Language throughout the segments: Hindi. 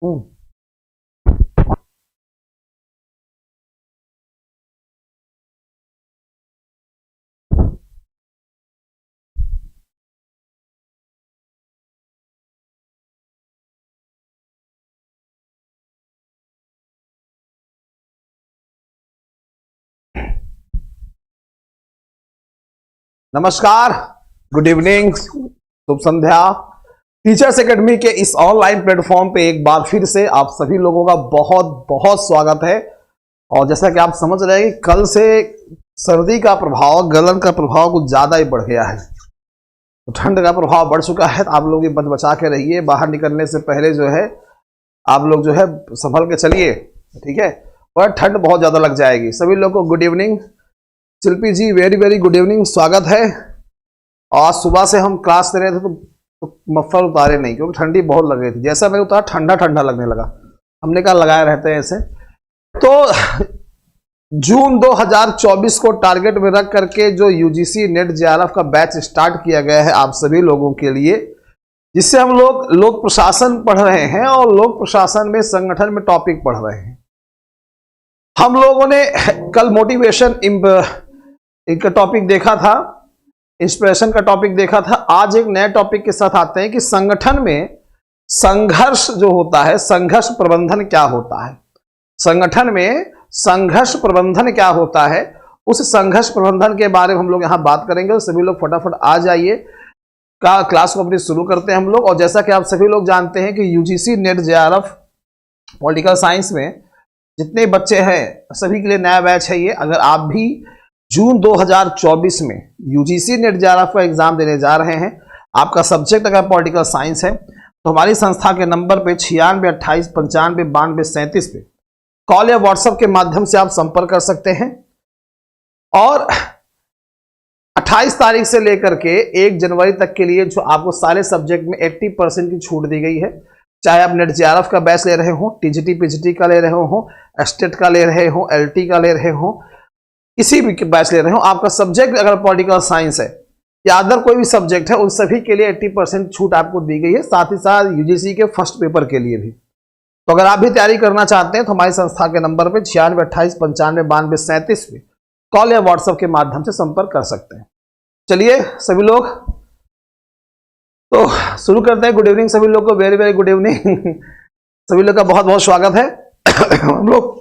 हम्म। नमस्कार, गुड इवनिंग, शुभ संध्या। टीचर्स एकेडमी के इस ऑनलाइन प्लेटफॉर्म पे एक बार फिर से आप सभी लोगों का बहुत बहुत स्वागत है। और जैसा कि आप समझ रहे हैं कि कल से सर्दी का प्रभाव, गलन का प्रभाव कुछ ज्यादा ही बढ़ गया है। तो ठंड का प्रभाव बढ़ चुका है, तो आप लोग ये बच बचा के रहिए। बाहर निकलने से पहले जो है आप लोग जो है संभल के चलिए, ठीक है। और ठंड बहुत ज्यादा लग जाएगी। सभी लोग को गुड इवनिंग। शिल्पी जी वेरी वेरी गुड इवनिंग, स्वागत है। आज सुबह से हम क्लास दे रहे थे तो मफलर उतारे नहीं, क्योंकि ठंडी बहुत लग रही थी। जैसा मैंने उतारा ठंडा ठंडा लगने लगा। हमने कहा लगाए रहते हैं ऐसे। तो जून 2024 को टारगेट में रख करके जो यूजीसी नेट जेआरएफ का बैच स्टार्ट किया गया है आप सभी लोगों के लिए, जिससे हम लोग प्रशासन पढ़ रहे हैं और लोक प्रशासन में संगठन में टॉपिक पढ़ रहे हैं। हम लोगों ने कल मोटिवेशन एक टॉपिक देखा था, इंस्पिरेशन का टॉपिक देखा था। आज एक नए टॉपिक के साथ आते हैं कि संगठन में संघर्ष जो होता है, संघर्ष प्रबंधन क्या होता है। संगठन में संघर्ष प्रबंधन क्या होता है, उस संघर्ष प्रबंधन के बारे में हम लोग यहां बात करेंगे। तो सभी लोग फटाफट आ जाइए, का क्लास को अपनी शुरू करते हैं हम लोग। और जैसा कि आप सभी लोग जानते हैं कि UGC net JRF political science में जितने बच्चे हैं सभी के लिए नया बैच है ये। अगर आप भी जून 2024 में यूजीसी नेट जेआरएफ का एग्जाम देने जा रहे हैं, आपका सब्जेक्ट अगर पॉलिटिकल साइंस है, तो हमारी संस्था के नंबर पे 96 28 95 92 37 पे कॉल या व्हाट्सएप के माध्यम से आप संपर्क कर सकते हैं। और 28 तारीख से लेकर के 1 जनवरी तक के लिए जो आपको सारे सब्जेक्ट में 80% की छूट दी गई है। चाहे आप नेट जेआरएफ का बैच ले रहे हो, टीजीटी पीजीटी का ले रहे हो, एस्टेट का ले रहे हो, एलटी का ले रहे हो, किसी भी बैच ले रहे हो, आपका सब्जेक्ट अगर पॉलिटिकल साइंस है या अदर कोई भी सब्जेक्ट है, उन सभी के लिए 80% छूट आपको दी गई है। साथ ही साथ यूजीसी के फर्स्ट पेपर के लिए भी। तो अगर आप भी तैयारी करना चाहते हैं तो हमारी संस्था के नंबर पे 96 28 95 92 37 पे कॉल या व्हाट्सएप के माध्यम से संपर्क कर सकते हैं। चलिए सभी लोग तो शुरू करते हैं। गुड इवनिंग सभी लोग को, वेरी वेरी गुड इवनिंग। सभी लोग का बहुत बहुत स्वागत है। हम लोग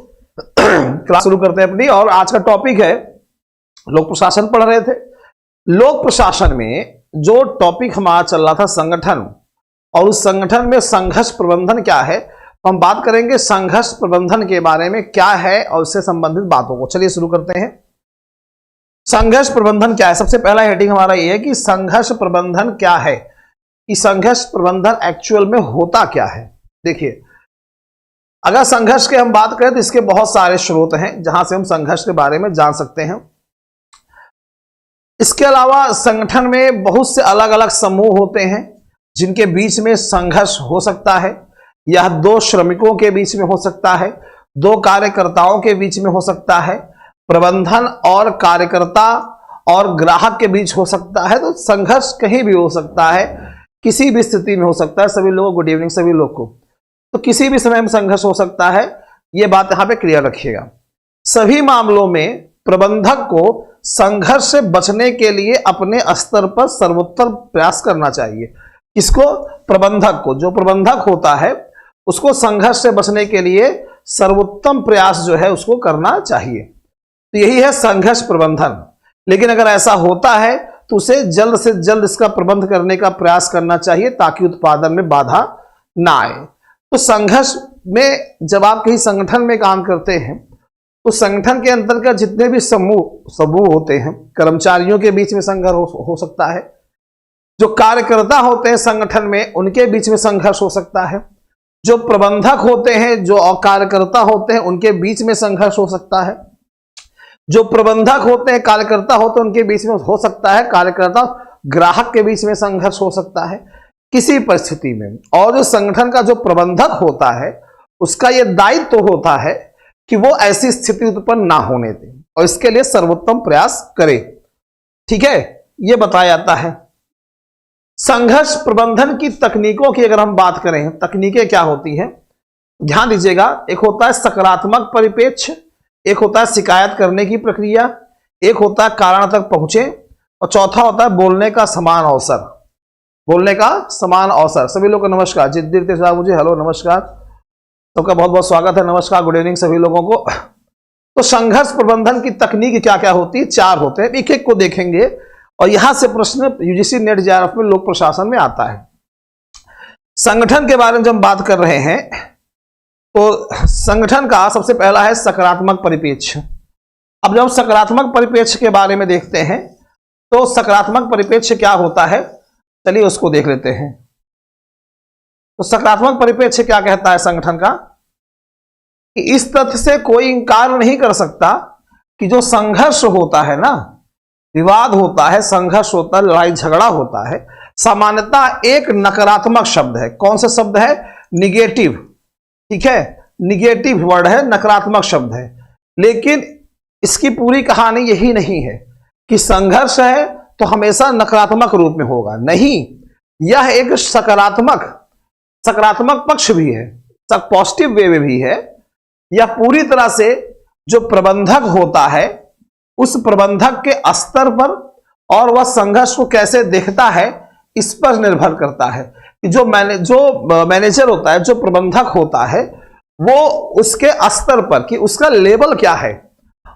क्लास शुरू करते हैं अपनी। और आज का टॉपिक है, लोक प्रशासन पढ़ रहे थे। लोक प्रशासन में जो टॉपिक हमारा चल रहा था संगठन, और उस संगठन में संघर्ष प्रबंधन क्या है, तो हम बात करेंगे संघर्ष प्रबंधन के बारे में क्या है और उससे संबंधित बातों को। चलिए शुरू करते हैं। संघर्ष प्रबंधन क्या है। सबसे पहला हेडिंग हमारा यह है कि संघर्ष प्रबंधन क्या है, कि संघर्ष प्रबंधन एक्चुअल में होता क्या है। देखिए, अगर संघर्ष के हम बात करें तो इसके बहुत सारे स्रोत हैं जहां से हम संघर्ष के बारे में जान सकते हैं। इसके अलावा संगठन में बहुत से अलग अलग समूह होते हैं जिनके बीच में संघर्ष हो सकता है। यह 2 श्रमिकों के बीच में हो सकता है, 2 कार्यकर्ताओं के बीच में हो सकता है, प्रबंधन और कार्यकर्ता और ग्राहक के बीच हो सकता है। तो संघर्ष कहीं भी हो सकता है, किसी भी स्थिति में हो सकता है। सभी लोगों को गुड इवनिंग सभी लोग को। तो किसी भी समय में संघर्ष हो सकता है, यह बात यहां पे क्लियर रखिएगा। सभी मामलों में प्रबंधक को संघर्ष से बचने के लिए अपने स्तर पर सर्वोत्तम प्रयास करना चाहिए। किसको? प्रबंधक को। जो प्रबंधक होता है उसको संघर्ष से बचने के लिए सर्वोत्तम प्रयास जो है उसको करना चाहिए। तो यही है संघर्ष प्रबंधन। लेकिन अगर ऐसा होता है तो उसे जल्द से जल्द इसका प्रबंध करने का प्रयास करना चाहिए ताकि उत्पादन में बाधा ना आए। तो संघर्ष में जब आप कहीं संगठन में काम करते हैं तो संगठन के अंतर्गत जितने भी समूह होते हैं, कर्मचारियों के बीच में संघर्ष हो सकता है, जो कार्यकर्ता होते हैं संगठन में उनके बीच में संघर्ष हो सकता है, जो प्रबंधक होते हैं, जो कार्यकर्ता होते हैं उनके बीच में संघर्ष हो सकता है, जो प्रबंधक होते हैं कार्यकर्ता होते हैं उनके बीच में हो सकता है, कार्यकर्ता ग्राहक के बीच में संघर्ष हो सकता है किसी परिस्थिति में। और जो संगठन का जो प्रबंधक होता है उसका यह दायित्व होता है कि वो ऐसी स्थिति उत्पन्न ना होने दे और इसके लिए सर्वोत्तम प्रयास करे। ठीक है, यह बताया जाता है। संघर्ष प्रबंधन की तकनीकों की अगर हम बात करें, तकनीकें क्या होती हैं, ध्यान दीजिएगा, एक होता है सकारात्मक परिप्रेक्ष्य, एक होता है शिकायत करने की प्रक्रिया, एक होता है कारण तक पहुंचे, और चौथा होता है बोलने का समान अवसर। बोलने का समान अवसर। सभी लोग को नमस्कार। जिद्दीर साहब मुझे हेलो नमस्कार, सबका बहुत बहुत स्वागत है। नमस्कार, गुड इवनिंग सभी लोगों को। तो संघर्ष प्रबंधन की तकनीक क्या क्या होती है? 4 होते हैं, एक एक को देखेंगे और यहां से प्रश्न यूजीसी नेट जेआरएफ में लोक प्रशासन में आता है। संगठन के बारे में जब हम बात कर रहे हैं तो संगठन का सबसे पहला है सकारात्मक परिप्रेक्ष्य। अब जब सकारात्मक परिप्रेक्ष्य के बारे में देखते हैं तो सकारात्मक परिप्रेक्ष्य क्या होता है, चलिए उसको देख लेते हैं। तो सकारात्मक परिप्रेक्ष्य क्या कहता है संगठन का, कि इस तथ्य से कोई इंकार नहीं कर सकता कि जो संघर्ष होता है ना, विवाद होता है, संघर्ष होता है, लड़ाई झगड़ा होता है, सामान्यतः एक नकारात्मक शब्द है। कौन सा शब्द है? निगेटिव। ठीक है, निगेटिव वर्ड है, नकारात्मक शब्द है। लेकिन इसकी पूरी कहानी यही नहीं है कि संघर्ष है तो हमेशा नकारात्मक रूप में होगा, नहीं, यह एक सकारात्मक पक्ष भी है, पॉजिटिव वे में भी है। यह पूरी तरह से जो प्रबंधक होता है उस प्रबंधक के स्तर पर और वह संघर्ष को कैसे देखता है इस पर निर्भर करता है कि जो मैनेजर होता है, जो प्रबंधक होता है, वो उसके स्तर पर कि उसका लेवल क्या है।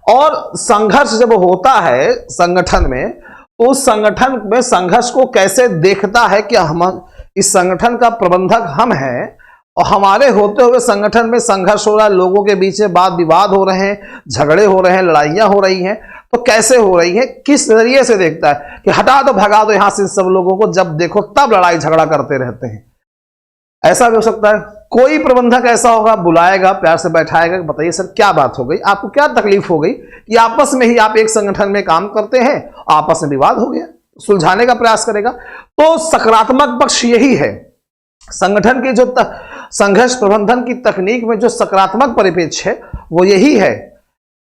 और संघर्ष जब होता है संगठन में तो उस संगठन में संघर्ष को कैसे देखता है कि हम इस संगठन का प्रबंधक हम हैं और हमारे होते हुए संगठन में संघर्ष हो रहा है, लोगों के बीच में वाद विवाद हो रहे हैं, झगड़े हो रहे हैं, लड़ाइयां हो रही हैं, तो कैसे हो रही है, किस नजरिए से देखता है कि हटा दो, भगा दो यहां से सब लोगों को, जब देखो तब लड़ाई झगड़ा करते रहते हैं। ऐसा भी हो सकता है। कोई प्रबंधक ऐसा होगा, बुलाएगा, प्यार से बैठाएगा, बताइए सर क्या बात हो गई, आपको क्या तकलीफ हो गई कि आपस में ही आप एक संगठन में काम करते हैं, आपस में विवाद हो गया, सुलझाने का प्रयास करेगा। तो सकारात्मक पक्ष यही है संगठन के जो संघर्ष प्रबंधन की तकनीक में, जो सकारात्मक परिप्रेक्ष्य है वो यही है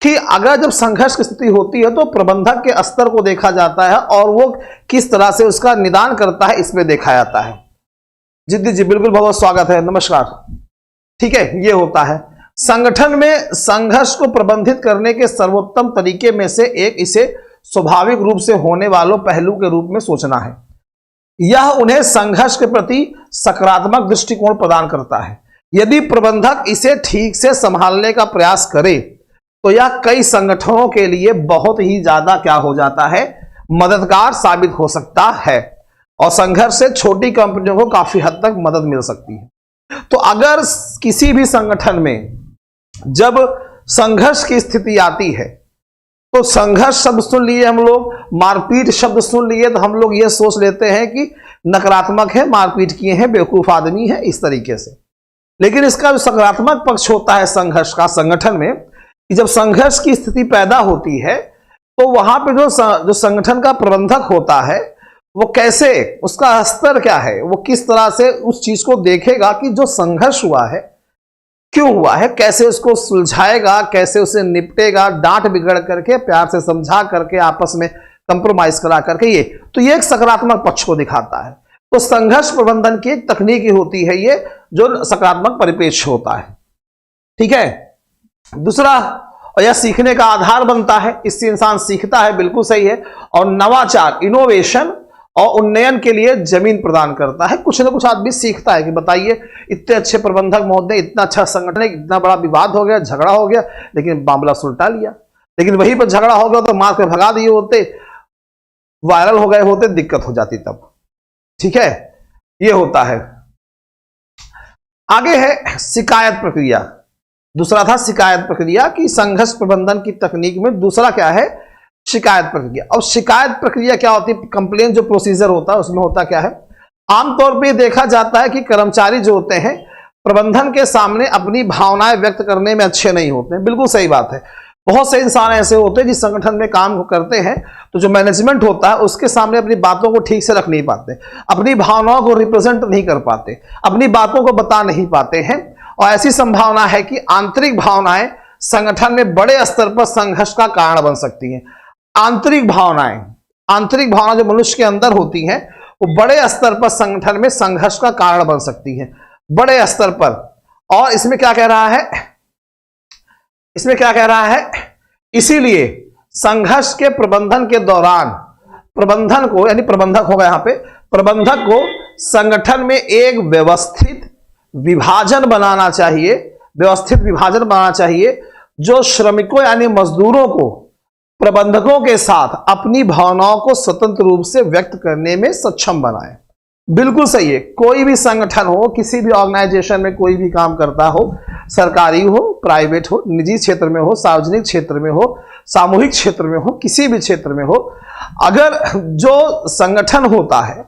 कि अगर जब संघर्ष की स्थिति होती है तो प्रबंधक के स्तर को देखा जाता है और वो किस तरह से उसका निदान करता है इसमें देखा जाता है। जिद्दी जी बिल्कुल, बहुत स्वागत है, नमस्कार। ठीक है, ये होता है संगठन में संघर्ष को प्रबंधित करने के सर्वोत्तम तरीके में से एक इसे स्वाभाविक रूप से होने वालों पहलू के रूप में सोचना है। यह उन्हें संघर्ष के प्रति सकारात्मक दृष्टिकोण प्रदान करता है। यदि प्रबंधक इसे ठीक से संभालने का प्रयास करे तो यह कई संगठनों के लिए बहुत ही ज्यादा क्या हो जाता है, मददगार साबित हो सकता है और संघर्ष से छोटी कंपनियों को काफी हद तक मदद मिल सकती है। तो अगर किसी भी संगठन में जब संघर्ष की स्थिति आती है तो संघर्ष शब्द सुन लिए हम लोग, मारपीट शब्द सुन लिए तो हम लोग ये सोच लेते हैं कि नकारात्मक है, मारपीट किए हैं, बेवकूफ आदमी है, इस तरीके से। लेकिन इसका जो सकारात्मक पक्ष होता है संघर्ष का संगठन में, कि जब संघर्ष की स्थिति पैदा होती है तो वहां पे जो संगठन का प्रबंधक होता है वो कैसे, उसका स्तर क्या है, वो किस तरह से उस चीज को देखेगा कि जो संघर्ष हुआ है क्यों हुआ है, कैसे उसको सुलझाएगा, कैसे उसे निपटेगा, डांट बिगड़ करके, प्यार से समझा करके, आपस में कंप्रोमाइज करा करके। ये एक सकारात्मक पक्ष को दिखाता है। तो संघर्ष प्रबंधन की एक तकनीक होती है ये, जो सकारात्मक परिप्रेक्ष्य होता है। ठीक है, दूसरा, और यह सीखने का आधार बनता है, इससे इंसान सीखता है, बिल्कुल सही है, और नवाचार, इनोवेशन और उन्नयन के लिए जमीन प्रदान करता है। कुछ ना कुछ आदमी सीखता है कि बताइए इतने अच्छे प्रबंधक महोदय, इतना अच्छा संगठन है, इतना बड़ा विवाद हो गया, झगड़ा हो गया, लेकिन मामला सुलटा लिया, लेकिन वहीं पर झगड़ा हो गया तो मार के भगा दिए होते, वायरल हो गए होते, दिक्कत हो जाती तब। ठीक है, ये होता है। आगे है शिकायत प्रक्रिया। दूसरा था शिकायत प्रक्रिया की संघर्ष प्रबंधन की तकनीक में, दूसरा क्या है, शिकायत प्रक्रिया। और शिकायत प्रक्रिया क्या होती है, कंप्लेन जो प्रोसीजर होता है उसमें होता क्या है, आमतौर पे देखा जाता है कि कर्मचारी जो होते हैं प्रबंधन के सामने अपनी भावनाएं व्यक्त करने में अच्छे नहीं होते हैं। बिल्कुल सही बात है। बहुत से इंसान ऐसे होते हैं जिस संगठन में काम करते हैं तो जो मैनेजमेंट होता है उसके सामने अपनी बातों को ठीक से रख नहीं पाते, अपनी भावनाओं को रिप्रेजेंट नहीं कर पाते, अपनी बातों को बता नहीं पाते हैं, और ऐसी संभावना है कि आंतरिक भावनाएं संगठन में बड़े स्तर पर संघर्ष का कारण बन सकती हैं। आंतरिक भावना जो मनुष्य के अंदर होती हैं वो बड़े स्तर पर संगठन में संघर्ष का कारण बन सकती है, बड़े स्तर पर। और इसमें क्या कह रहा है, इसमें क्या कह रहा है, इसीलिए संघर्ष के प्रबंधन के दौरान प्रबंधन को, यानी प्रबंधक होगा यहां पे, प्रबंधक को संगठन में एक व्यवस्थित विभाजन बनाना चाहिए, व्यवस्थित विभाजन बनाना चाहिए जो श्रमिकों यानी मजदूरों को प्रबंधकों के साथ अपनी भावनाओं को स्वतंत्र रूप से व्यक्त करने में सक्षम बनाए। बिल्कुल सही है। कोई भी संगठन हो, किसी भी ऑर्गेनाइजेशन में कोई भी काम करता हो, सरकारी हो, प्राइवेट हो, निजी क्षेत्र में हो, सार्वजनिक क्षेत्र में हो, सामूहिक क्षेत्र में हो, किसी भी क्षेत्र में हो, अगर जो संगठन होता है,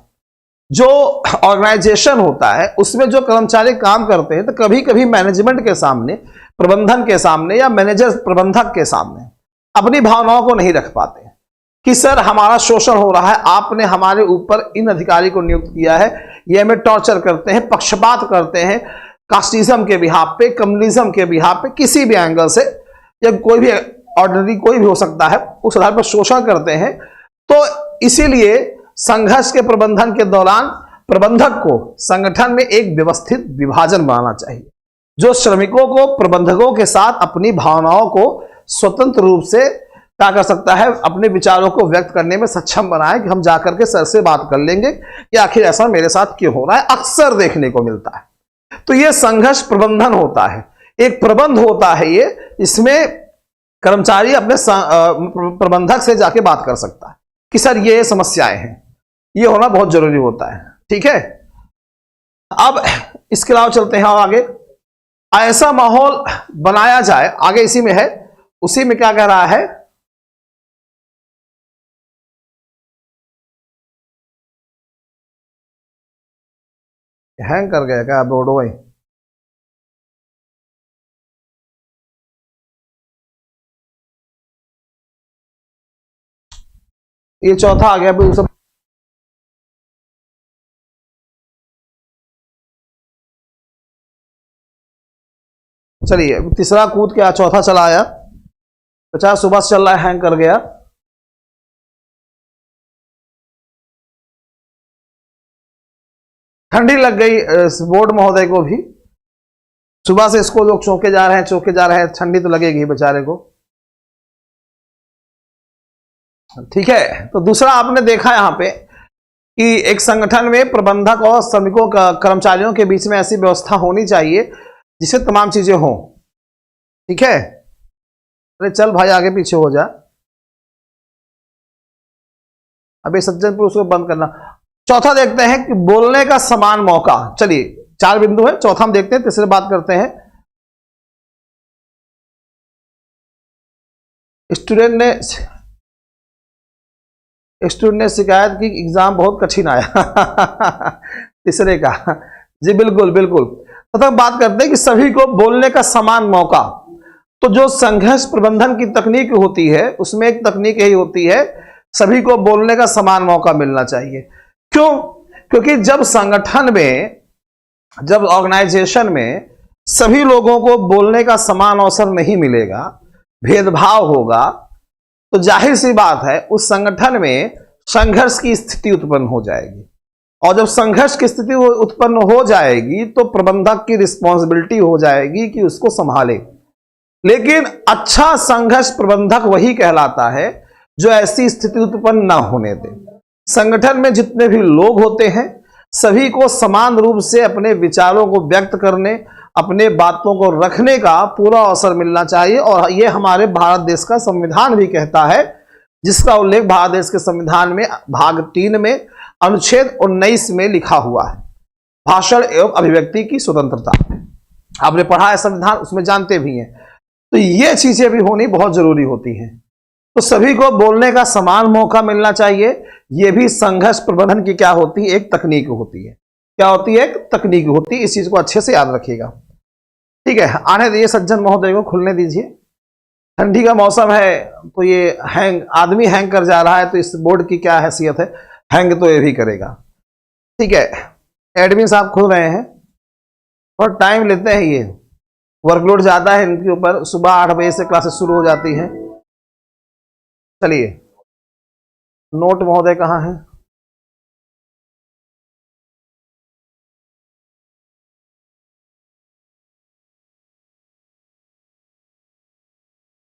जो ऑर्गेनाइजेशन होता है, उसमें जो कर्मचारी काम करते हैं, तो कभी कभी मैनेजमेंट के सामने, प्रबंधन के सामने या मैनेजर प्रबंधक के सामने अपनी भावनाओं को नहीं रख पाते कि सर हमारा शोषण हो रहा है, आपने हमारे ऊपर इन अधिकारी को नियुक्त किया है, ये हमें टॉर्चर करते हैं, पक्षपात करते हैं, कास्टिज्म के बिहाफ पे, कम्युनिज्म के बिहाफ पे, किसी भी एंगल से, या कोई भी ऑर्डिनरी कोई भी हो सकता है, उस आधार पर शोषण करते हैं। तो इसीलिए संघर्ष के प्रबंधन के दौरान प्रबंधक को संगठन में एक व्यवस्थित विभाजन बनाना चाहिए जो श्रमिकों को प्रबंधकों के साथ अपनी भावनाओं को स्वतंत्र रूप से क्या कर सकता है, अपने विचारों को व्यक्त करने में सक्षम बनाए कि हम जाकर के सर से बात कर लेंगे कि आखिर ऐसा मेरे साथ क्यों हो रहा है, अक्सर देखने को मिलता है। तो यह संघर्ष प्रबंधन होता है, एक प्रबंध होता है ये, इसमें कर्मचारी अपने प्रबंधक से जाके बात कर सकता है कि सर ये समस्याएं हैं, ये होना बहुत जरूरी होता है। ठीक है, अब इसके अलावा चलते हैं और आगे, ऐसा माहौल बनाया जाए, आगे इसी में है, उसी में क्या कह रहा है, हैंग कर गया क्या बोर्ड भाई? ये चौथा आ गया अभी सब। चलिए तीसरा कूद के चौथा चला आया, 50 सुबह से चल रहा है, हैंग कर गया। ठंडी लग गई बोर्ड महोदय को भी, सुबह से इसको लोग चौके जा रहे हैं, चौके जा रहे हैं, ठंडी तो लगेगी बेचारे को। ठीक है, तो दूसरा आपने देखा यहां पे कि एक संगठन में प्रबंधक और श्रमिकों का, कर्मचारियों के बीच में ऐसी व्यवस्था होनी चाहिए जिससे तमाम चीजें हों। ठीक है, अरे चल भाई आगे पीछे हो जा, अभी सज्जन पुरुष को बंद करना। चौथा देखते हैं कि बोलने का समान मौका। चलिए 4 बिंदु है, चौथा हम देखते हैं, तीसरे बात करते हैं। स्टूडेंट ने शिकायत की एग्जाम बहुत कठिन आया तीसरे का, जी बिल्कुल बिल्कुल। तो बात करते हैं कि सभी को बोलने का समान मौका। तो जो संघर्ष प्रबंधन की तकनीक होती है, उसमें एक तकनीक यही होती है, सभी को बोलने का समान मौका मिलना चाहिए। क्यों? क्योंकि जब संगठन में, जब ऑर्गेनाइजेशन में सभी लोगों को बोलने का समान अवसर नहीं मिलेगा, भेदभाव होगा, तो जाहिर सी बात है उस संगठन में संघर्ष की स्थिति उत्पन्न हो जाएगी। और जब संघर्ष की स्थिति उत्पन्न हो जाएगी तो प्रबंधक की रिस्पॉन्सिबिलिटी हो जाएगी कि उसको संभाले। लेकिन अच्छा संघर्ष प्रबंधक वही कहलाता है जो ऐसी स्थिति उत्पन्न ना होने दे। संगठन में जितने भी लोग होते हैं सभी को समान रूप से अपने विचारों को व्यक्त करने, अपने बातों को रखने का पूरा अवसर मिलना चाहिए। और यह हमारे भारत देश का संविधान भी कहता है, जिसका उल्लेख भारत देश के संविधान में भाग 3 में अनुच्छेद 19 में लिखा हुआ है, भाषण एवं अभिव्यक्ति की स्वतंत्रता। आपने पढ़ा है संविधान, उसमें जानते भी हैं। तो ये चीजें भी होनी बहुत जरूरी होती हैं। तो सभी को बोलने का समान मौका मिलना चाहिए। यह भी संघर्ष प्रबंधन की क्या होती है, एक तकनीक होती है। क्या होती है? एक तकनीक होती है। इस चीज को अच्छे से याद रखिएगा। ठीक है, आने दीजिए सज्जन महोदय को, खुलने दीजिए। ठंडी का मौसम है तो ये आदमी हैंग कर जा रहा है, तो इस बोर्ड की क्या हैसियत है, हैंग तो ये भी करेगा। ठीक है, एडमिन साहब खुल रहे हैं और टाइम लेते हैं, ये वर्कलोड ज्यादा है इनके ऊपर, सुबह 8 बजे से क्लासेस शुरू हो जाती हैं। चलिए, नोट महोदय कहाँ हैं?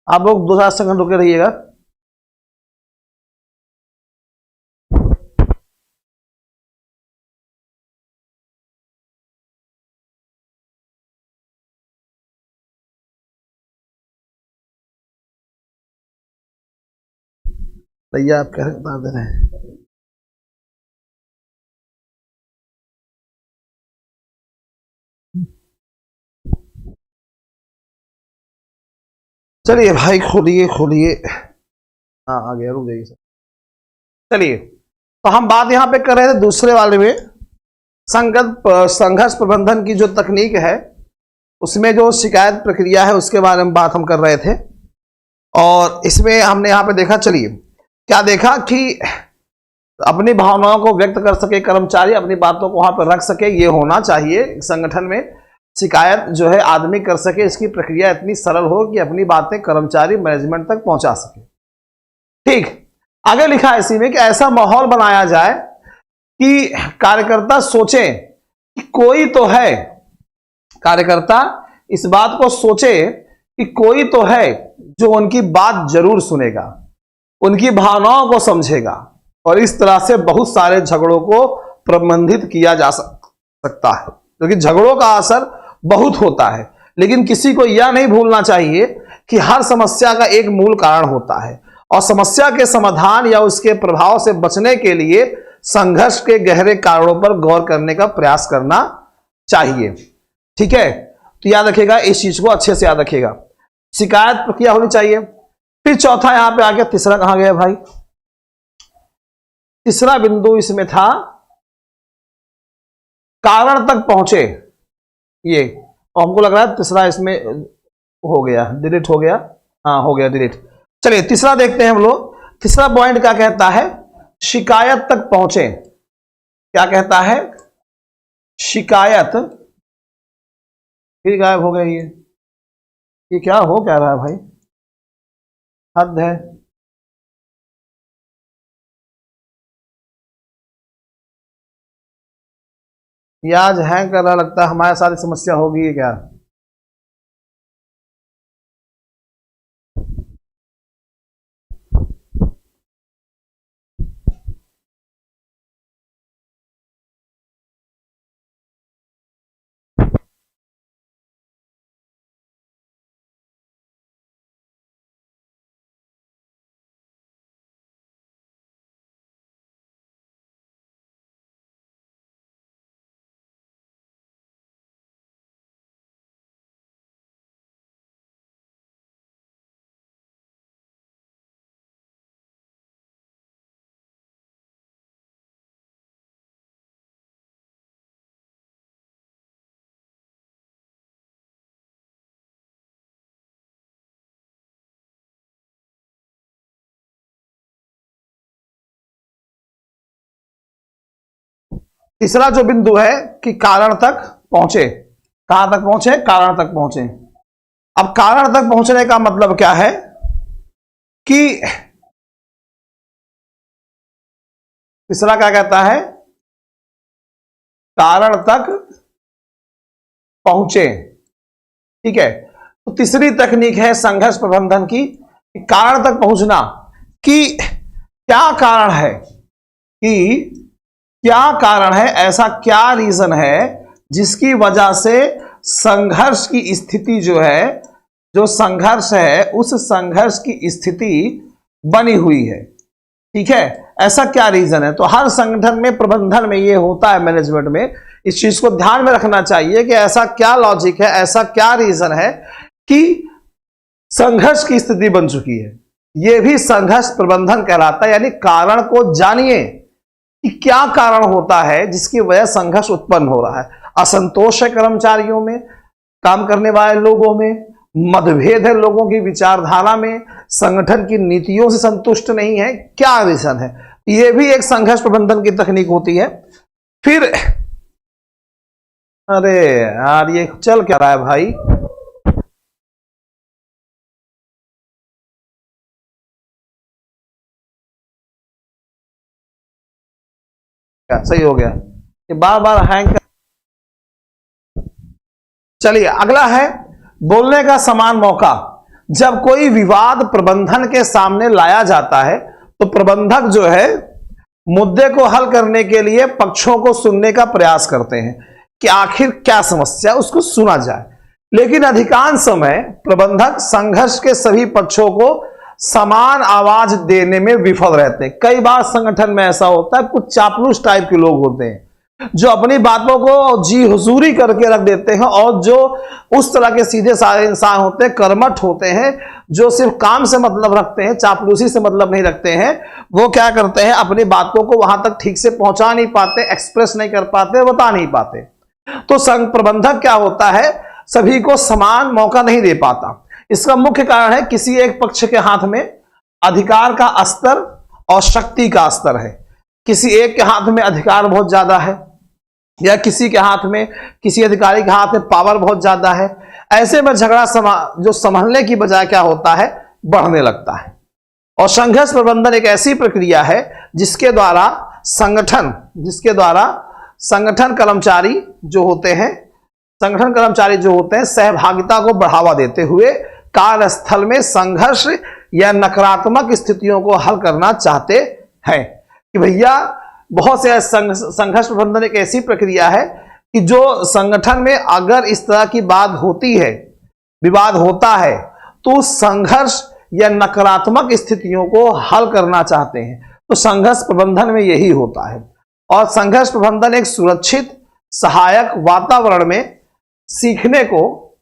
आप लोग 2 सेकंड रुके रहिएगा। भैया आप कह रहे बता दे रहे हैं। चलिए भाई खोलिए खोलिए। हाँ आ गया, रुक जाइए सर। चलिए, तो हम बात यहां पे कर रहे थे दूसरे वाले में, संघर्ष प्रबंधन की जो तकनीक है उसमें जो शिकायत प्रक्रिया है उसके बारे में बात हम कर रहे थे। और इसमें हमने यहाँ पे देखा, चलिए क्या देखा कि अपनी भावनाओं को व्यक्त कर सके कर्मचारी, अपनी बातों को वहां पर रख सके, ये होना चाहिए संगठन में। शिकायत जो है आदमी कर सके, इसकी प्रक्रिया इतनी सरल हो कि अपनी बातें कर्मचारी मैनेजमेंट तक पहुंचा सके। ठीक, आगे लिखा है इसी में कि ऐसा माहौल बनाया जाए कि कार्यकर्ता सोचे कि कोई तो है, कार्यकर्ता इस बात को सोचे कि कोई तो है जो उनकी बात जरूर सुनेगा, उनकी भावनाओं को समझेगा, और इस तरह से बहुत सारे झगड़ों को प्रबंधित किया जा सकता है। क्योंकि झगड़ों का असर बहुत होता है, लेकिन किसी को यह नहीं भूलना चाहिए कि हर समस्या का एक मूल कारण होता है, और समस्या के समाधान या उसके प्रभाव से बचने के लिए संघर्ष के गहरे कारणों पर गौर करने का प्रयास करना चाहिए। ठीक है, तो याद रखिएगा, इस चीज को अच्छे से याद रखिएगा। शिकायत प्रक्रिया होनी चाहिए। फिर चौथा यहां पे आ गया, तीसरा कहां गया भाई? तीसरा बिंदु इसमें था कारण तक पहुंचे, ये और हमको लग रहा है तीसरा इसमें हो गया, डिलीट हो गया। हाँ हो गया डिलीट। चलिए तीसरा देखते हैं हम लोग। तीसरा पॉइंट क्या कहता है? शिकायत तक पहुंचे। क्या कहता है? शिकायत, फिर गायब हो गया ये क्या हो क्या रहा है भाई? हद है। ये आज हैंग कर रहा, लगता है हमारे सारी समस्या होगी है क्या? तीसरा जो बिंदु है कि कारण तक पहुंचे। कहां तक पहुंचे? कारण तक पहुंचे। अब कारण तक पहुंचने का मतलब क्या है कि तीसरा क्या कहता है? कारण तक पहुंचे। ठीक है, तो तीसरी तकनीक है संघर्ष प्रबंधन की, कारण तक पहुंचना। कि क्या कारण है, कि क्या कारण है, ऐसा क्या रीजन है जिसकी वजह से संघर्ष की स्थिति जो है, जो संघर्ष है उस संघर्ष की स्थिति बनी हुई है। ठीक है, ऐसा क्या रीजन है? तो हर संगठन में, प्रबंधन में ये होता है, मैनेजमेंट में इस चीज को ध्यान में रखना चाहिए कि ऐसा क्या लॉजिक है, ऐसा क्या रीजन है कि संघर्ष की स्थिति बन चुकी है। यह भी संघर्ष प्रबंधन कहलाता है। यानी कारण को जानिए कि क्या कारण होता है जिसकी वजह संघर्ष उत्पन्न हो रहा है। असंतोष है कर्मचारियों में, काम करने वाले लोगों में, मतभेद है लोगों की विचारधारा में, संगठन की नीतियों से संतुष्ट नहीं है, क्या रीजन है? यह भी एक संघर्ष प्रबंधन की तकनीक होती है। फिर अरे यार ये चल क्या रहा है भाई? सही हो गया, ये बार बार हैंग कर। चलिए अगला है बोलने का समान मौका। जब कोई विवाद प्रबंधन के सामने लाया जाता है तो प्रबंधक जो है मुद्दे को हल करने के लिए पक्षों को सुनने का प्रयास करते हैं कि आखिर क्या समस्या, उसको सुना जाए। लेकिन अधिकांश समय प्रबंधक संघर्ष के सभी पक्षों को समान आवाज देने में विफल रहते हैं। कई बार संगठन में ऐसा होता है, कुछ चापलूस टाइप के लोग होते हैं जो अपनी बातों को जी हुजूरी करके रख देते हैं, और जो उस तरह के सीधे साधे इंसान होते हैं, कर्मठ होते हैं, जो सिर्फ काम से मतलब रखते हैं, चापलूसी से मतलब नहीं रखते हैं, वो क्या करते हैं, अपनी बातों को वहां तक ठीक से पहुंचा नहीं पाते, एक्सप्रेस नहीं कर पाते, बता नहीं पाते। तो संघ प्रबंधक क्या होता है, सभी को समान मौका नहीं दे पाता। इसका मुख्य कारण है किसी एक पक्ष के हाथ में अधिकार का स्तर और शक्ति का स्तर है। किसी एक के हाथ में अधिकार बहुत ज्यादा है, या किसी के हाथ में, किसी अधिकारी के हाथ में पावर बहुत ज्यादा है। ऐसे में झगड़ा जो संभलने की बजाय क्या होता है, बढ़ने लगता है। और संघर्ष प्रबंधन एक ऐसी प्रक्रिया है जिसके द्वारा संगठन कर्मचारी जो होते हैं सहभागिता को बढ़ावा देते हुए कार्यस्थल में संघर्ष या नकारात्मक स्थितियों को हल करना चाहते हैं। कि भैया बहुत से संघर्ष प्रबंधन एक ऐसी प्रक्रिया है कि जो संगठन में अगर इस तरह की बात होती है, विवाद होता है, तो संघर्ष या नकारात्मक स्थितियों को हल करना चाहते हैं। तो संघर्ष प्रबंधन में यही होता है। और संघर्ष प्रबंधन एक सुरक्षित सहायक वातावरण में सीखने को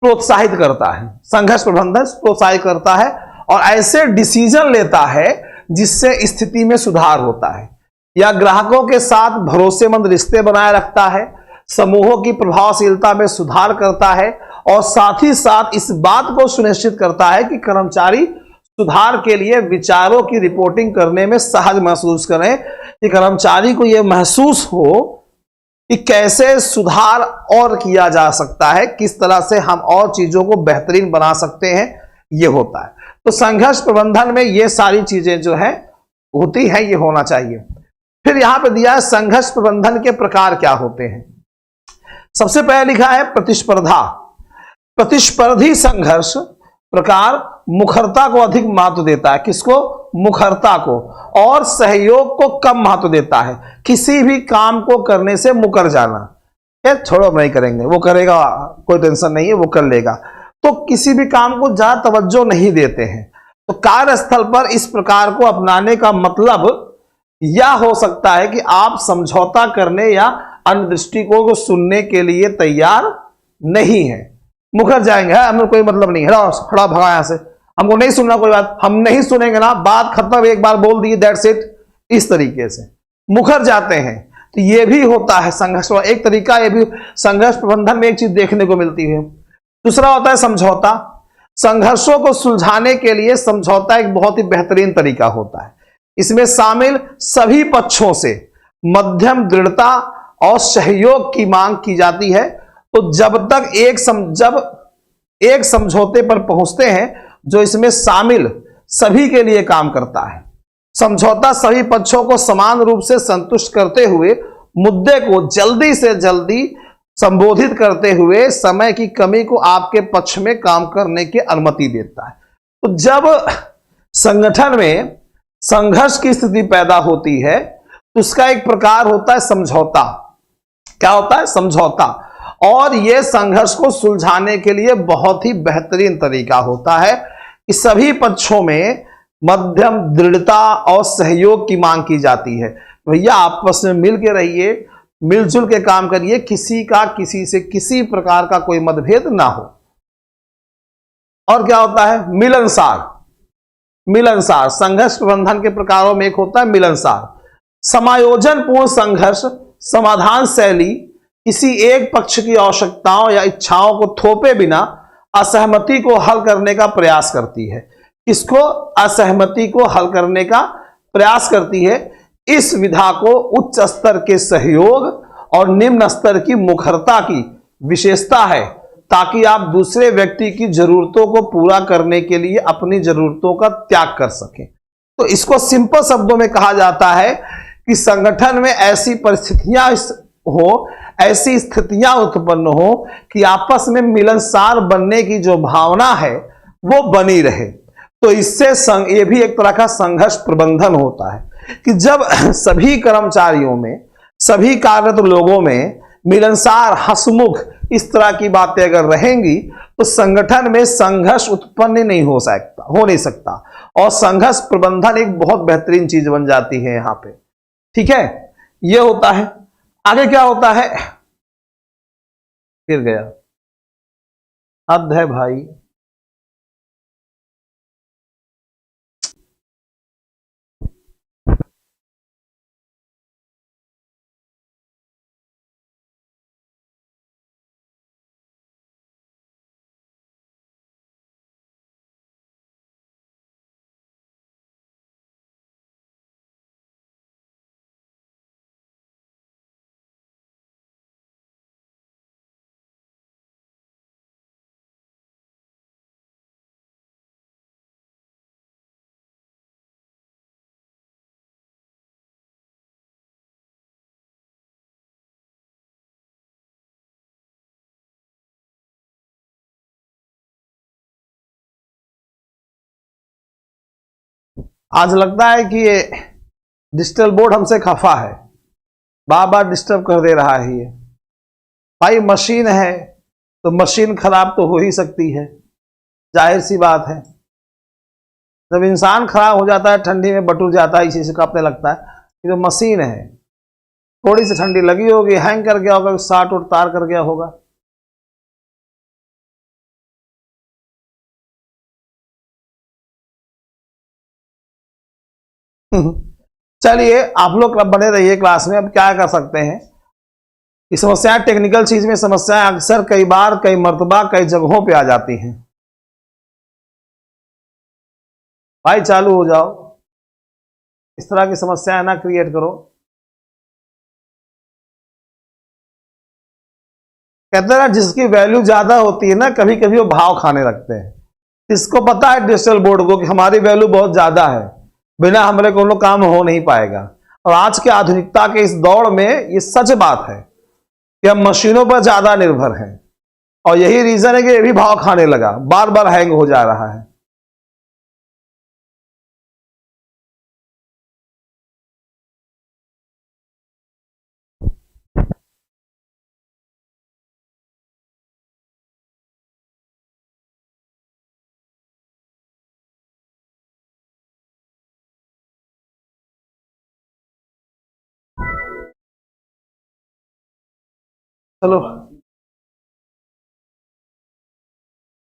प्रोत्साहित करता है। संघर्ष प्रबंधन प्रोत्साहित करता है और ऐसे डिसीजन लेता है जिससे स्थिति में सुधार होता है, या ग्राहकों के साथ भरोसेमंद रिश्ते बनाए रखता है, समूहों की प्रभावशीलता में सुधार करता है, और साथ ही साथ इस बात को सुनिश्चित करता है कि कर्मचारी सुधार के लिए विचारों की रिपोर्टिंग करने में सहज महसूस करें, कि कर्मचारी को यह महसूस हो कि कैसे सुधार और किया जा सकता है, किस तरह से हम और चीजों को बेहतरीन बना सकते हैं, यह होता है। तो संघर्ष प्रबंधन में ये सारी चीजें जो है होती हैं, ये होना चाहिए। फिर यहां पे दिया है संघर्ष प्रबंधन के प्रकार क्या होते हैं। सबसे पहले लिखा है प्रतिस्पर्धा। प्रतिस्पर्धी संघर्ष प्रकार मुखरता को अधिक महत्व देता है। किसको? मुखरता को। और सहयोग को कम महत्व देता है। किसी भी काम को करने से मुकर जाना, यार छोड़ो नहीं करेंगे, वो करेगा, कोई टेंशन नहीं है, वो कर लेगा, तो किसी भी काम को ज्यादा तवज्जो नहीं देते हैं। तो कार्यस्थल पर इस प्रकार को अपनाने का मतलब यह हो सकता है कि आप समझौता करने या अन्य दृष्टिकोण को सुनने के लिए तैयार नहीं है, मुकर जाएंगे, हमें कोई मतलब नहीं है, खड़ा भगा यहां से, हमको नहीं सुनना कोई बात, हम नहीं सुनेंगे ना, बात खत्म, एक बार बोल दी, दैट्स इट, इस तरीके से मुकर जाते हैं। तो यह भी होता है संघर्ष, एक तरीका यह भी संघर्ष प्रबंधन में एक चीज देखने को मिलती है। दूसरा होता है समझौता। संघर्षों को सुलझाने के लिए समझौता एक बहुत ही बेहतरीन तरीका होता है। इसमें शामिल सभी पक्षों से मध्यम दृढ़ता और सहयोग की मांग की जाती है। तो जब तक एक समझौते पर पहुंचते हैं जो इसमें शामिल सभी के लिए काम करता है। समझौता सभी पक्षों को समान रूप से संतुष्ट करते हुए मुद्दे को जल्दी से जल्दी संबोधित करते हुए समय की कमी को आपके पक्ष में काम करने की अनुमति देता है। तो जब संगठन में संघर्ष की स्थिति पैदा होती है तो उसका एक प्रकार होता है समझौता। क्या होता है? समझौता। और यह संघर्ष को सुलझाने के लिए बहुत ही बेहतरीन तरीका होता है कि सभी पक्षों में मध्यम दृढ़ता और सहयोग की मांग की जाती है। भैया आपस में मिल के रहिए, मिलजुल के काम करिए, किसी का किसी से किसी प्रकार का कोई मतभेद ना हो। और क्या होता है? मिलनसार। मिलनसार संघर्ष प्रबंधन के प्रकारों में एक होता है मिलनसार। समायोजन पूर्ण संघर्ष समाधान शैली किसी एक पक्ष की आवश्यकताओं या इच्छाओं को थोपे बिना असहमति को हल करने का प्रयास करती है। इसको असहमति को हल करने का प्रयास करती है। इस विधा को उच्च स्तर के सहयोग और निम्न स्तर की मुखरता की विशेषता है, ताकि आप दूसरे व्यक्ति की जरूरतों को पूरा करने के लिए अपनी जरूरतों का त्याग कर सकें। तो इसको सिंपल शब्दों में कहा जाता है कि संगठन में ऐसी परिस्थितियां हो, ऐसी स्थितियां उत्पन्न हो कि आपस में मिलनसार बनने की जो भावना है वो बनी रहे। तो इससे ये भी एक तरह का संघर्ष प्रबंधन होता है कि जब सभी कर्मचारियों में, सभी कार्यरत लोगों में मिलनसार, हंसमुख इस तरह की बातें अगर रहेंगी तो संगठन में संघर्ष उत्पन्न नहीं हो सकता और संघर्ष प्रबंधन एक बहुत बेहतरीन चीज बन जाती है यहां पे। ठीक है, यह होता है। आगे क्या होता है, गिर गया, हद है भाई। आज लगता है कि ये डिजिटल बोर्ड हमसे खफा है, बार बार डिस्टर्ब कर दे रहा है। ये भाई मशीन है तो मशीन खराब तो हो ही सकती है, जाहिर सी बात है। जब इंसान खराब हो जाता है, ठंडी में बटुर जाता है, इसी से कांपने लगता है कि जो मशीन है थोड़ी सी ठंडी लगी होगी, हैंग कर गया होगा, साट उठ तार कर गया होगा। चलिए आप लोग बने रहिए क्लास में। अब क्या कर सकते हैं, ये समस्याएं, टेक्निकल चीज में समस्याएं अक्सर कई बार, कई मर्तबा, कई जगहों पे आ जाती हैं। भाई चालू हो जाओ, इस तरह की समस्याएं ना क्रिएट करो। कहते हैं ना, जिसकी वैल्यू ज्यादा होती है ना, कभी कभी वो भाव खाने लगते हैं। इसको पता है डिजिटल बोर्ड को कि हमारी वैल्यू बहुत ज्यादा है, बिना हमारे कोनो काम हो नहीं पाएगा। और आज के आधुनिकता के इस दौर में ये सच बात है कि हम मशीनों पर ज्यादा निर्भर हैं और यही रीजन है कि ये भी भाव खाने लगा, बार बार हैंग हो जा रहा है। चलो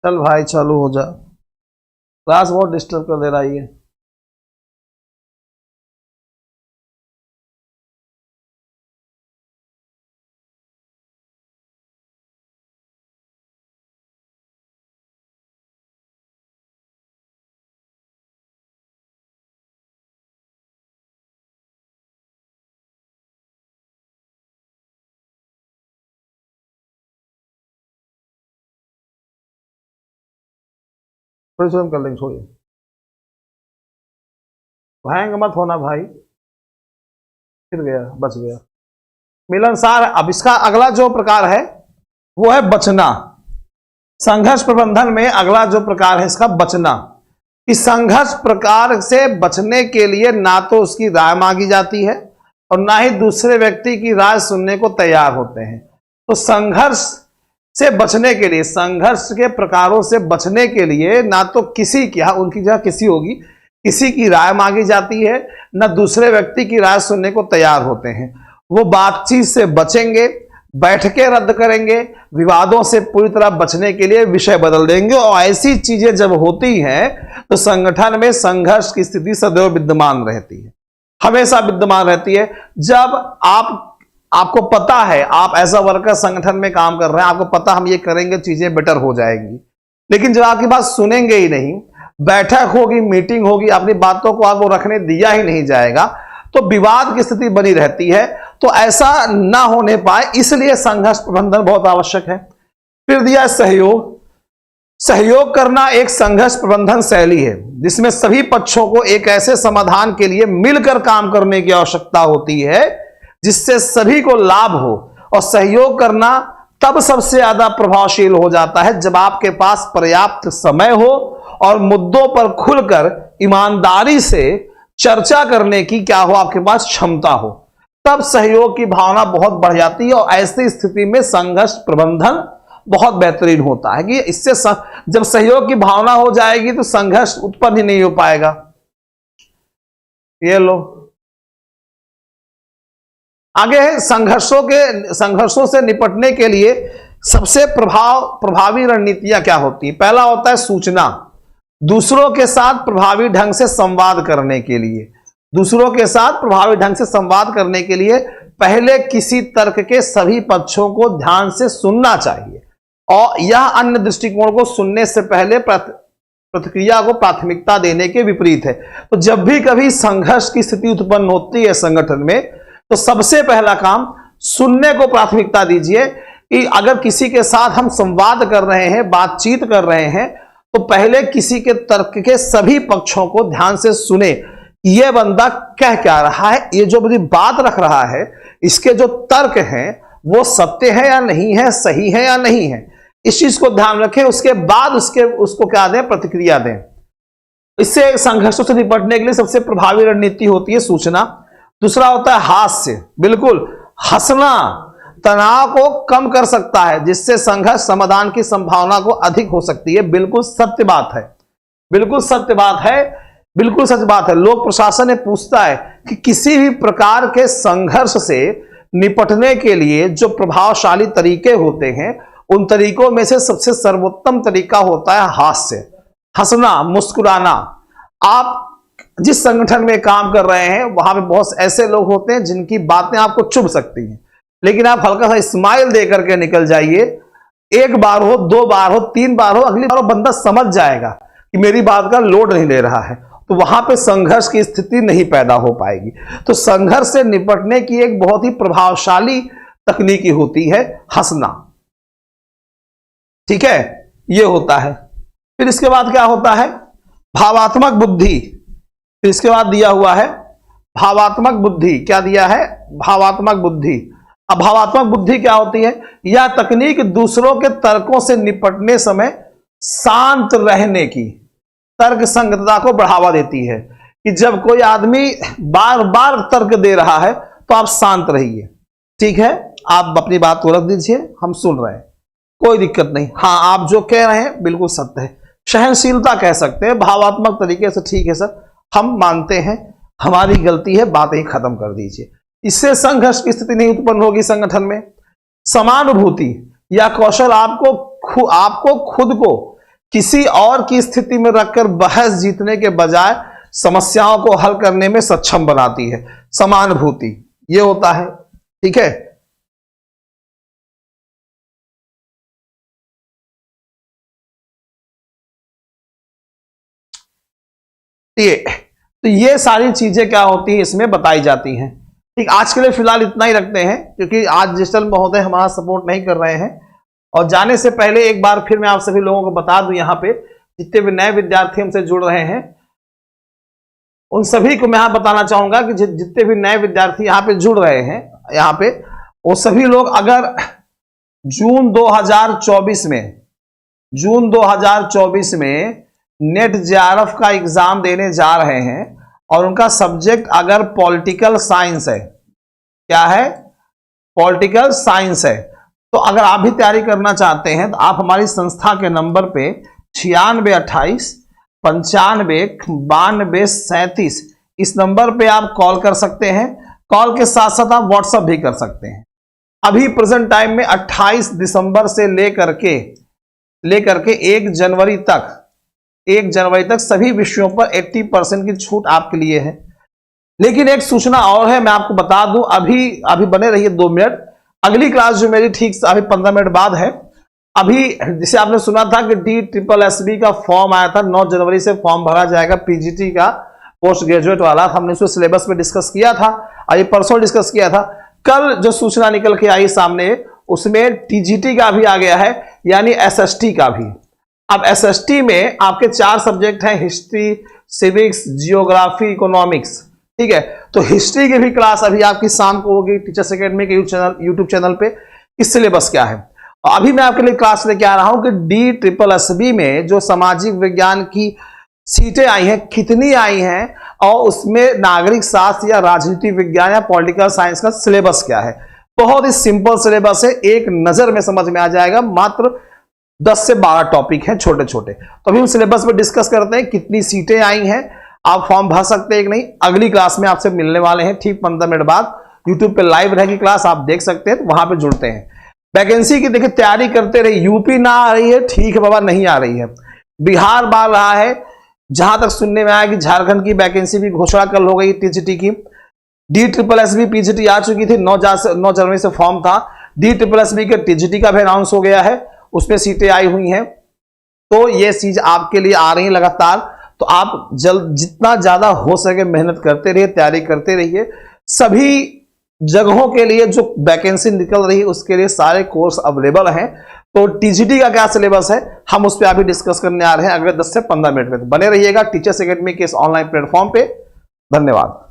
चल भाई चालू हो जा, क्लास बहुत डिस्टर्ब कर दे रही है। थोड़ी सी हम कर लेंगे, छोड़िए, हैंग मत होना भाई। फिर गया, बच गया। मिलनसार। अब इसका अगला जो प्रकार है वो है बचना। संघर्ष प्रबंधन में अगला जो प्रकार है इसका बचना। इस संघर्ष प्रकार से बचने के लिए ना तो उसकी राय मांगी जाती है और ना ही दूसरे व्यक्ति की राय सुनने को तैयार होते हैं। तो संघर्ष से बचने के लिए, संघर्ष के प्रकारों से बचने के लिए ना तो किसी की, उनकी जगह किसी होगी, किसी की राय मांगी जाती है, ना दूसरे व्यक्ति की राय सुनने को तैयार होते हैं। वो बातचीत से बचेंगे, बैठकें रद्द करेंगे, विवादों से पूरी तरह बचने के लिए विषय बदल देंगे। और ऐसी चीजें जब होती हैं तो संगठन में संघर्ष की स्थिति सदैव विद्यमान रहती है, हमेशा विद्यमान रहती है। जब आपको पता है, आप एज अ वर्कर संगठन में काम कर रहे हैं, आपको पता हम ये करेंगे चीजें बेटर हो जाएंगी, लेकिन जब आपकी बात सुनेंगे ही नहीं, बैठक होगी, मीटिंग होगी, अपनी बातों को आपको रखने दिया ही नहीं जाएगा, तो विवाद की स्थिति बनी रहती है। तो ऐसा ना होने पाए इसलिए संघर्ष प्रबंधन बहुत आवश्यक है। फिर दिया सहयोग। सहयोग करना एक संघर्ष प्रबंधन शैली है जिसमें सभी पक्षों को एक ऐसे समाधान के लिए मिलकर काम करने की आवश्यकता होती है जिससे सभी को लाभ हो। और सहयोग करना तब सबसे ज्यादा प्रभावशील हो जाता है जब आपके पास पर्याप्त समय हो और मुद्दों पर खुलकर ईमानदारी से चर्चा करने की क्या हो, आपके पास क्षमता हो। तब सहयोग की भावना बहुत बढ़ जाती है और ऐसी स्थिति में संघर्ष प्रबंधन बहुत बेहतरीन होता है कि इससे जब सहयोग की भावना हो जाएगी तो संघर्ष उत्पन्न ही नहीं हो पाएगा। ये लो आगे है, संघर्षों से निपटने के लिए सबसे प्रभावी रणनीतियां क्या होती है। पहला होता है सूचना, दूसरों के साथ प्रभावी ढंग से संवाद करने के लिए। दूसरों के साथ प्रभावी ढंग से संवाद करने के लिए पहले किसी तर्क के सभी पक्षों को ध्यान से सुनना चाहिए और यह अन्य दृष्टिकोण को सुनने से पहले प्रतिक्रिया को प्राथमिकता देने के विपरीत है। तो जब भी कभी संघर्ष की स्थिति उत्पन्न होती है संगठन में, तो सबसे पहला काम सुनने को प्राथमिकता दीजिए कि अगर किसी के साथ हम संवाद कर रहे हैं, बातचीत कर रहे हैं, तो पहले किसी के तर्क के सभी पक्षों को ध्यान से सुने। यह बंदा कह क्या रहा है, ये जो बड़ी बात रख रहा है, इसके जो तर्क हैं वो सत्य है या नहीं है, सही है या नहीं है, इस चीज को ध्यान रखें। उसके बाद उसको क्या दें, प्रतिक्रिया दें। इससे संघर्षों से निपटने के लिए सबसे प्रभावी रणनीति होती है सूचना। दूसरा होता है हास्य। बिल्कुल, हंसना तनाव को कम कर सकता है, जिससे संघर्ष समाधान की संभावना को अधिक हो सकती है। बिल्कुल सत्य बात है, बिल्कुल सत्य बात है, बिल्कुल सच बात है। लोक प्रशासन ने पूछता है कि किसी भी प्रकार के संघर्ष से निपटने के लिए जो प्रभावशाली तरीके होते हैं, उन तरीकों में से सबसे सर्वोत्तम तरीका होता है हास्य, हंसना, मुस्कुराना। आप जिस संगठन में काम कर रहे हैं वहां पे बहुत ऐसे लोग होते हैं जिनकी बातें आपको चुभ सकती हैं, लेकिन आप हल्का सा स्माइल दे करके निकल जाइए। एक बार हो, दो बार हो, तीन बार हो, अगली बार बंदा समझ जाएगा कि मेरी बात का लोड नहीं ले रहा है, तो वहां पे संघर्ष की स्थिति नहीं पैदा हो पाएगी। तो संघर्ष से निपटने की एक बहुत ही प्रभावशाली तकनीकी होती है हंसना। ठीक है, ये होता है। फिर इसके बाद क्या होता है, भावात्मक बुद्धि। फिर इसके बाद दिया हुआ है भावात्मक बुद्धि। क्या दिया है, भावात्मक बुद्धि। अब भावात्मक बुद्धि क्या होती है, यह तकनीक दूसरों के तर्कों से निपटने समय शांत रहने की तर्क संगतता को बढ़ावा देती है। कि जब कोई आदमी बार बार तर्क दे रहा है तो आप शांत रहिए, ठीक है, आप अपनी बात को रख दीजिए, हम सुन रहे हैं, कोई दिक्कत नहीं। हाँ, आप जो कह रहे हैं बिल्कुल सत्य है, सहनशीलता कह सकते हैं, भावात्मक तरीके से, ठीक है सर, हम मानते हैं हमारी गलती है, बात ही खत्म कर दीजिए। इससे संघर्ष की स्थिति नहीं उत्पन्न होगी संगठन में। समानुभूति या कौशल आपको खुद को किसी और की स्थिति में रखकर बहस जीतने के बजाय समस्याओं को हल करने में सक्षम बनाती है। समानुभूति ये होता है, ठीक है। तो ये सारी चीजें क्या होती हैं, इसमें बताई जाती हैं। ठीक, आज के लिए फिलहाल इतना ही रखते हैं, क्योंकि आज डिजिटल महोदय हमारा सपोर्ट नहीं कर रहे हैं। और जाने से पहले एक बार फिर मैं आप सभी लोगों को बता दूं, यहाँ पे जितने भी नए विद्यार्थी हमसे जुड़ रहे हैं उन सभी को मैं बताना चाहूंगा कि जितने भी नए विद्यार्थी यहाँ पे जुड़ रहे हैं, यहाँ पे वो सभी लोग अगर जून 2024 में नेट जेआरएफ का एग्जाम देने जा रहे हैं और उनका सब्जेक्ट अगर पॉलिटिकल साइंस है, क्या है, पॉलिटिकल साइंस है, तो अगर आप भी तैयारी करना चाहते हैं तो आप हमारी संस्था के नंबर पे 9628 95 92 37 इस नंबर पे आप कॉल कर सकते हैं। कॉल के साथ साथ आप व्हाट्सएप भी कर सकते हैं। अभी प्रेजेंट टाइम में 28 दिसंबर से लेकर के 1 जनवरी तक सभी विषयों पर 80% की छूट आपके लिए है। लेकिन एक सूचना और है, मैं आपको बता दूं, अभी बने रहिए 2 मिनट। अगली क्लास जो मेरी ठीक अभी 15 मिनट बाद है। अभी जिसे आपने सुना था कि DSSB का फॉर्म आया था, 9 जनवरी से फॉर्म भरा जाएगा PGT का, पोस्ट ग्रेजुएट वाला। हमने उसको सिलेबस में डिस्कस किया था, अभी परसों डिस्कस किया था। कल जो सूचना निकल के आई सामने, उसमें TGT का भी आ गया है, यानी SST का भी। अब SST में आपके 4 सब्जेक्ट हैं, हिस्ट्री, सिविक्स, जियोग्राफी, इकोनॉमिक्स, ठीक है। तो हिस्ट्री की भी क्लास अभी आपकी शाम को होगी टीचर्स एकेडमी के यूट्यूब चैनल पे। इस सिलेबस क्या है, अभी मैं आपके लिए क्लास लेके आ रहा हूं कि DSSB में जो सामाजिक विज्ञान की सीटें आई हैं कितनी आई हैं, और उसमें नागरिक शास्त्र या राजनीति विज्ञान या पॉलिटिकल साइंस का सिलेबस क्या है। बहुत ही सिंपल सिलेबस है, एक नजर में समझ में आ जाएगा। मात्र 10 से 12 टॉपिक हैं छोटे छोटे। तो अभी हम सिलेबस पर डिस्कस करते हैं, कितनी सीटें आई हैं, आप फॉर्म भर सकते हैं कि नहीं। अगली क्लास में आपसे मिलने वाले हैं ठीक 15 मिनट बाद। यूट्यूब पे लाइव रहेगी क्लास, आप देख सकते हैं, तो वहां पे जुड़ते हैं। वैकेंसी की देखिए तैयारी करते रहे। यूपी ना आ रही है, ठीक है बाबा, नहीं आ रही है। बिहार बाल रहा है, जहां तक सुनने में आया कि झारखंड की वैकेंसी भी घोषणा कल हो गई टीजीटी की। DSSB पीजीटी आ चुकी थी, 9 जनवरी से फॉर्म था। DSSB के टीजीटी का भी अनाउंस हो गया है, उसमें सीटें आई हुई हैं। तो ये चीज आपके लिए आ रही है लगातार। तो आप जल्द जितना ज्यादा हो सके मेहनत करते रहिए, तैयारी करते रहिए। सभी जगहों के लिए जो वैकेंसी निकल रही है उसके लिए सारे कोर्स अवेलेबल हैं। तो टीजीटी का क्या सिलेबस है हम उस पर अभी डिस्कस करने आ रहे हैं अगले 10 से 15 मिनट में। तो बने रहिएगा टीचर्स एकेडमी के इस ऑनलाइन प्लेटफॉर्म पे। धन्यवाद।